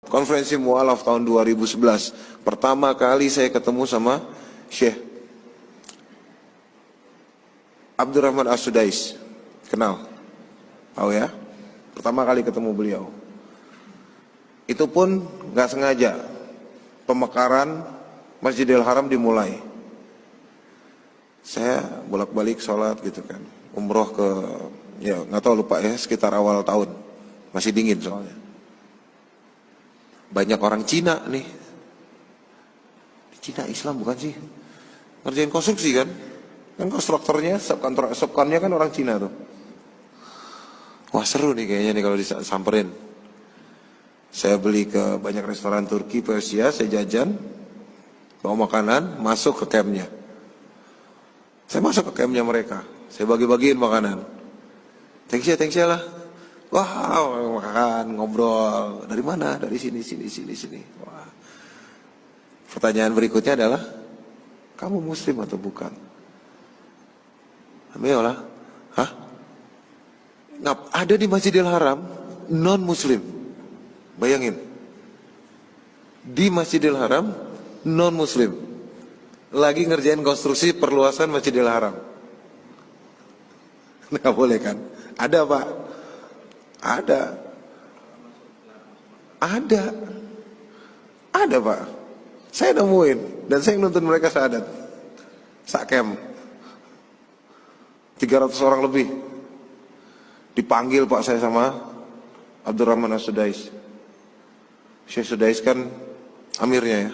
Konferensi Mu'alaf tahun 2011. Pertama kali saya ketemu sama Syekh Abdurrahman As-Sudais. Kenal? Tahu ya? Pertama kali ketemu beliau. Itu pun gak sengaja. Pemekaran Masjidil Haram dimulai. Saya bolak-balik sholat gitu kan. Umroh ke, ya gak tahu lupa ya, sekitar awal tahun. Masih dingin soalnya. Banyak orang Cina nih. Cina Islam bukan sih? Ngerjain konstruksi kan? Kan konstruktornya, subkonnya kan orang Cina tuh. Wah seru nih kayaknya nih kalau disamperin. Saya beli ke banyak restoran Turki, Persia, saya jajan, bawa makanan, masuk ke campnya. Saya masuk ke campnya mereka, saya bagi-bagiin makanan. Thanks ya lah. Wow, makan, ngobrol. Dari mana? Dari sini. Wah. Pertanyaan berikutnya adalah, kamu muslim atau bukan? Ayolah. Hah? Ada di Masjidil Haram non muslim. Bayangin. Di Masjidil Haram non muslim. Lagi ngerjain konstruksi perluasan Masjidil Haram. Nggak boleh kan? Ada Pak. Ada Pak. Saya nemuin dan saya nuntun mereka syahadat. Sakem 300 orang lebih. Dipanggil Pak saya sama Abdurrahman As-Sudais. Syekh Sudais kan amirnya ya.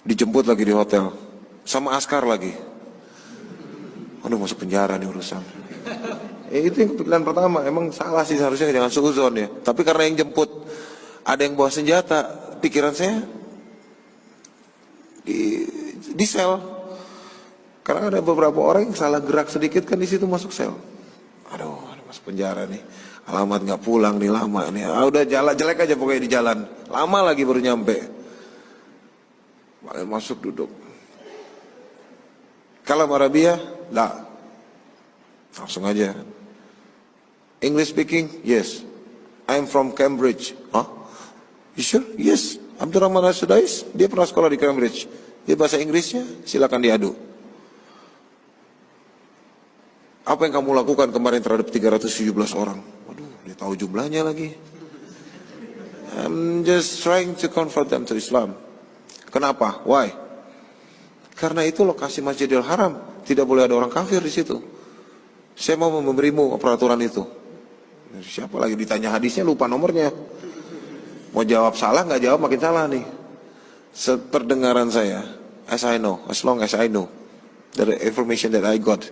Dijemput lagi di hotel sama askar lagi. Aduh masuk penjara nih urusan. Itu yang pilihan pertama. Emang salah sih seharusnya jangan suuzon ya. Tapi karena yang jemput ada yang bawa senjata, pikiran saya di sel. Karena ada beberapa orang yang salah gerak sedikit kan di situ masuk sel. Aduh masuk penjara nih. Alamat nggak pulang nih lama nih. Udah jalan jelek aja pokoknya di jalan. Lama lagi baru nyampe. Masuk duduk. Kalam Arabia, lah. Langsung aja. English speaking? Yes. I'm from Cambridge. Huh? You sure? Yes. Abdurrahman As-Sudais, dia pernah sekolah di Cambridge. Dia bahasa Inggrisnya, silakan diadu. Apa yang kamu lakukan kemarin terhadap 317 orang? Waduh, dia tahu jumlahnya lagi. I'm just trying to convert them to Islam. Kenapa? Why? Karena itu lokasi Masjidil Haram, tidak boleh ada orang kafir di situ. Saya mau memberimu peraturan itu. Siapa lagi ditanya hadisnya lupa nomornya. Mau jawab salah nggak jawab makin salah nih. Seperdengaran saya, as long as I know, the information that I got,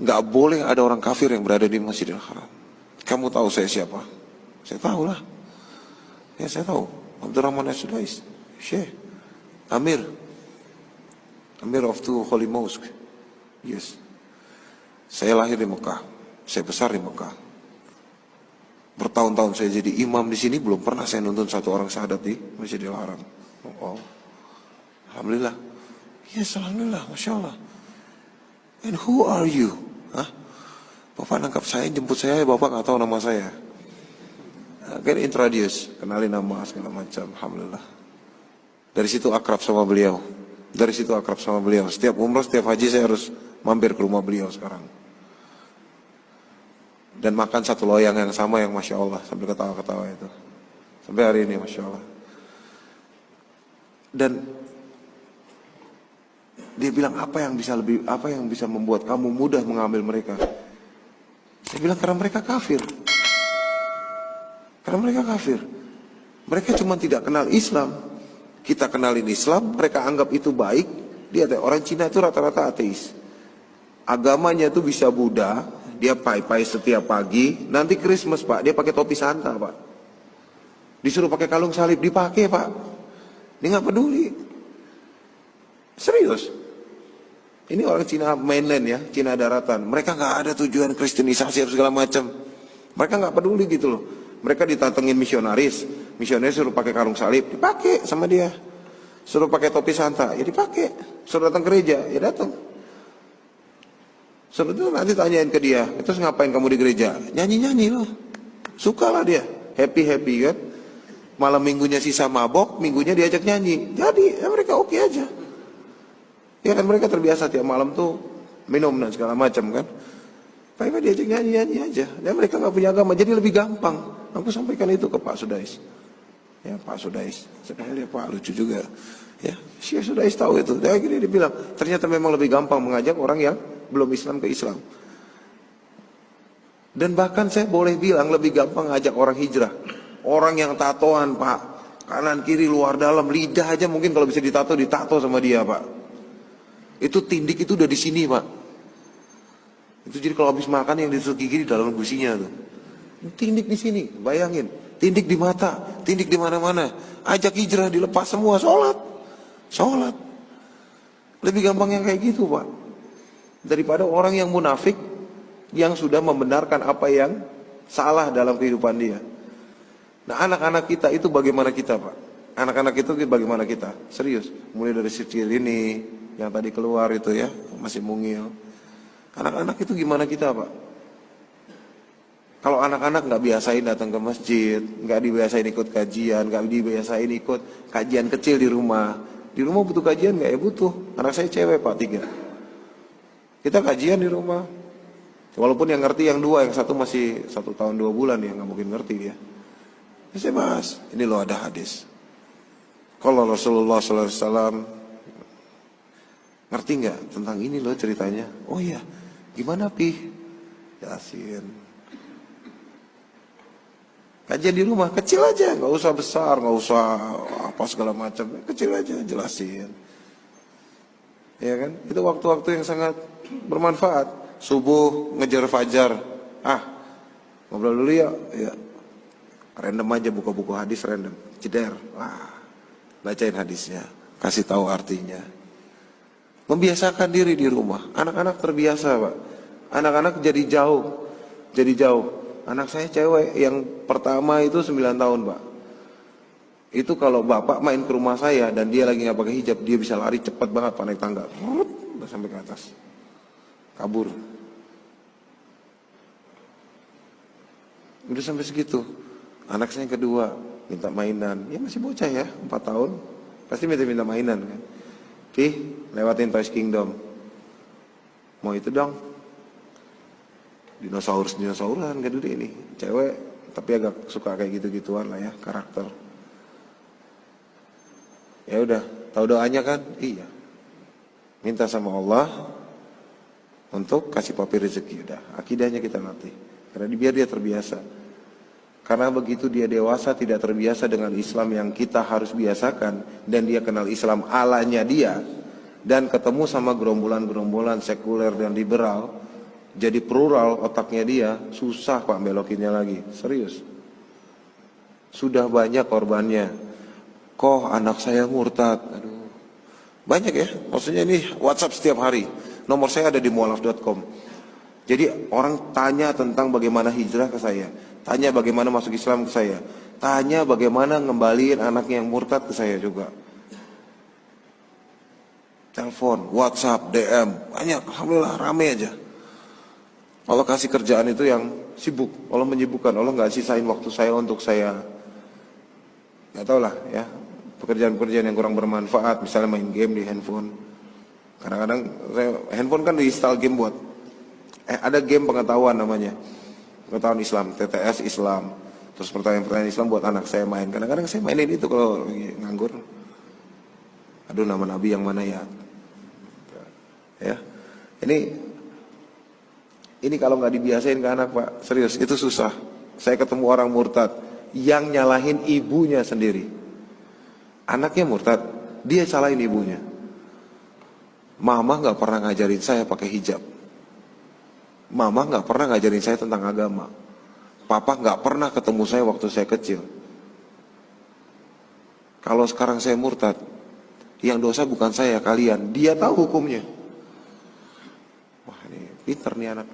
nggak boleh ada orang kafir yang berada di Masjidil Haram. Kamu tahu saya siapa? Saya tahu lah. Ya saya tahu. Abdurrahman As-Sudais, Syekh, Amir of two holy mosque. Yes. Saya lahir di Mekah, saya besar di Mekah. Bertahun-tahun saya jadi imam di sini, belum pernah saya nuntun satu orang syahadat di Masjidil Haram. Oh, alhamdulillah. Yes, alhamdulillah, masya Allah. And who are you? Hah? Bapak nangkap saya, jemput saya, bapak nggak tahu nama saya. Kan introduce, kenalin nama segala macam, alhamdulillah. Dari situ akrab sama beliau. Setiap umroh, setiap haji saya harus mampir ke rumah beliau sekarang. Dan makan satu loyang yang sama yang masya Allah sambil ketawa-ketawa itu. Sampai hari ini masya Allah. Dan dia bilang apa yang bisa membuat kamu mudah mengambil mereka? Saya bilang karena mereka kafir. Mereka cuma tidak kenal Islam. Kita kenalin Islam, mereka anggap itu baik. Dia orang Cina itu rata-rata ateis. Agamanya itu bisa Buddha, dia pai-pai setiap pagi. Nanti Christmas Pak, dia pakai topi Santa Pak. Disuruh pakai kalung salib, dipakai Pak. Dia nggak peduli. Serius. Ini orang Cina mainland ya, Cina daratan. Mereka nggak ada tujuan kristenisasi atau segala macam. Mereka nggak peduli gitu loh. Mereka ditatengin misionaris suruh pakai kalung salib, dipakai sama dia. Suruh pakai topi Santa, ya dipakai. Suruh datang gereja, ya datang. Suruh itu nanti tanyain ke dia, terus ngapain kamu di gereja? Nyanyi-nyanyi loh. Sukalah dia. happy kan. Malam minggunya sisa mabok, minggunya diajak nyanyi. Jadi ya mereka oke aja. Ya kan mereka terbiasa tiap malam tuh minum dan segala macam kan. Mereka diajak nyanyi aja. Dan mereka nggak punya agama, jadi lebih gampang. Aku sampaikan itu ke Pak Sudais. Ya Pak Sudais, sebenarnya Pak lucu juga. Ya, Syekh Sudais tahu itu. Dan akhirnya dia bilang, ternyata memang lebih gampang mengajak orang yang belum Islam ke Islam. Dan bahkan saya boleh bilang lebih gampang ngajak orang hijrah. Orang yang tatoan Pak, kanan kiri luar dalam, lidah aja mungkin kalau bisa ditato sama dia Pak. Itu tindik itu udah di sini Pak. Itu jadi kalau habis makan yang ditusuk gigi di dalam gusinya tuh. Tindik di sini, bayangin. Tindik di mata, tindik di mana-mana. Ajak hijrah dilepas semua, sholat. Lebih gampang yang kayak gitu Pak. Daripada orang yang munafik yang sudah membenarkan apa yang salah dalam kehidupan dia. Nah anak-anak kita itu bagaimana kita Pak? Anak-anak itu bagaimana kita? Serius, mulai dari si kecil ini yang tadi keluar itu ya, masih mungil. Anak-anak itu gimana kita Pak? Kalau anak-anak nggak biasain datang ke masjid, nggak dibiasain ikut kajian, nggak dibiasain ikut kajian kecil di rumah butuh kajian nggak ya butuh. Anak saya cewek Pak 3. Kita kajian di rumah. Walaupun yang ngerti yang 2, yang 1 masih 1 tahun 2 bulan ya nggak mungkin ngerti ya. Saya bahas, ini loh ada hadis. Kalau Rasulullah SAW ngerti nggak tentang ini loh ceritanya? Oh iya, gimana Pi? Jelasin. Kajian di rumah kecil aja, nggak usah besar, nggak usah apa segala macam, kecil aja jelasin. Ya kan? Itu waktu-waktu yang sangat bermanfaat. Subuh ngejar fajar, ngobrol dulu ya. Random aja buka buku hadis random, ceder, bacain hadisnya, kasih tahu artinya. Membiasakan diri di rumah, anak-anak terbiasa Pak. Anak-anak jadi jauh. Anak saya cewek yang pertama itu 9 tahun Pak. Itu kalau bapak main ke rumah saya dan dia lagi nggak pakai hijab, dia bisa lari cepat banget Pak naik tangga, udah sampai ke atas, kabur. Udah sampai segitu. Anak saya yang kedua minta mainan, ya masih bocah ya, 4 tahun, pasti minta mainan kan. Lewatin Toys Kingdom, mau itu dong. Dinosaurusan gede ini, cewek tapi agak suka kayak gitu-gituan lah ya karakter. Ya udah, tahu doanya kan? Iya. Minta sama Allah untuk kasih papi rezeki, udah. Akidahnya kita latih. Karena biar dia terbiasa. Karena begitu dia dewasa tidak terbiasa dengan Islam yang kita harus biasakan dan dia kenal Islam alanya dia dan ketemu sama gerombolan-gerombolan sekuler dan liberal, jadi plural otaknya dia, susah Pak belokinnya lagi. Serius. Sudah banyak korbannya. Kok anak saya murtad? Aduh. Banyak ya. Maksudnya ini WhatsApp setiap hari. Nomor saya ada di mualaf.com. Jadi orang tanya tentang bagaimana hijrah ke saya. Tanya bagaimana masuk Islam ke saya. Tanya bagaimana ngembaliin anaknya yang murtad ke saya juga. Telepon, WhatsApp, DM. Banyak. Alhamdulillah rame aja. Allah kasih kerjaan itu yang sibuk, Allah menyibukkan, Allah nggak sisain waktu saya untuk saya, nggak tahu lah ya, pekerjaan-pekerjaan yang kurang bermanfaat, misalnya main game di handphone. Kadang-kadang handphone kan di-install game buat, ada game pengetahuan namanya, pengetahuan Islam, TTS Islam, terus pertanyaan-pertanyaan Islam buat anak saya main. Kadang-kadang saya mainin itu kalau nganggur. Aduh nama Nabi yang mana ya? Ya, Ini kalau nggak dibiasain ke anak Pak, serius itu susah. Saya ketemu orang murtad yang nyalahin ibunya sendiri. Anaknya murtad, dia salahin ibunya. Mama nggak pernah ngajarin saya pakai hijab. Mama nggak pernah ngajarin saya tentang agama. Papa nggak pernah ketemu saya waktu saya kecil. Kalau sekarang saya murtad, yang dosa bukan saya, kalian. Dia tahu hukumnya. Wah ini pinter nih anak.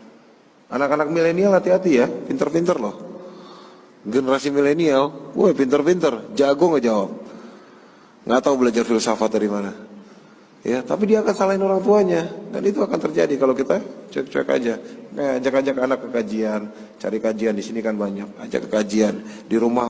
Anak-anak milenial hati-hati ya, pinter-pinter loh. Generasi milenial, wah pinter-pinter, jago ngejawab. Nggak tahu belajar filsafat dari mana. Ya, tapi dia akan salahin orang tuanya, dan itu akan terjadi kalau kita cuek-cuek aja. Ajak-ajak anak ke kajian, cari kajian di sini kan banyak. Ajak ke kajian di rumah,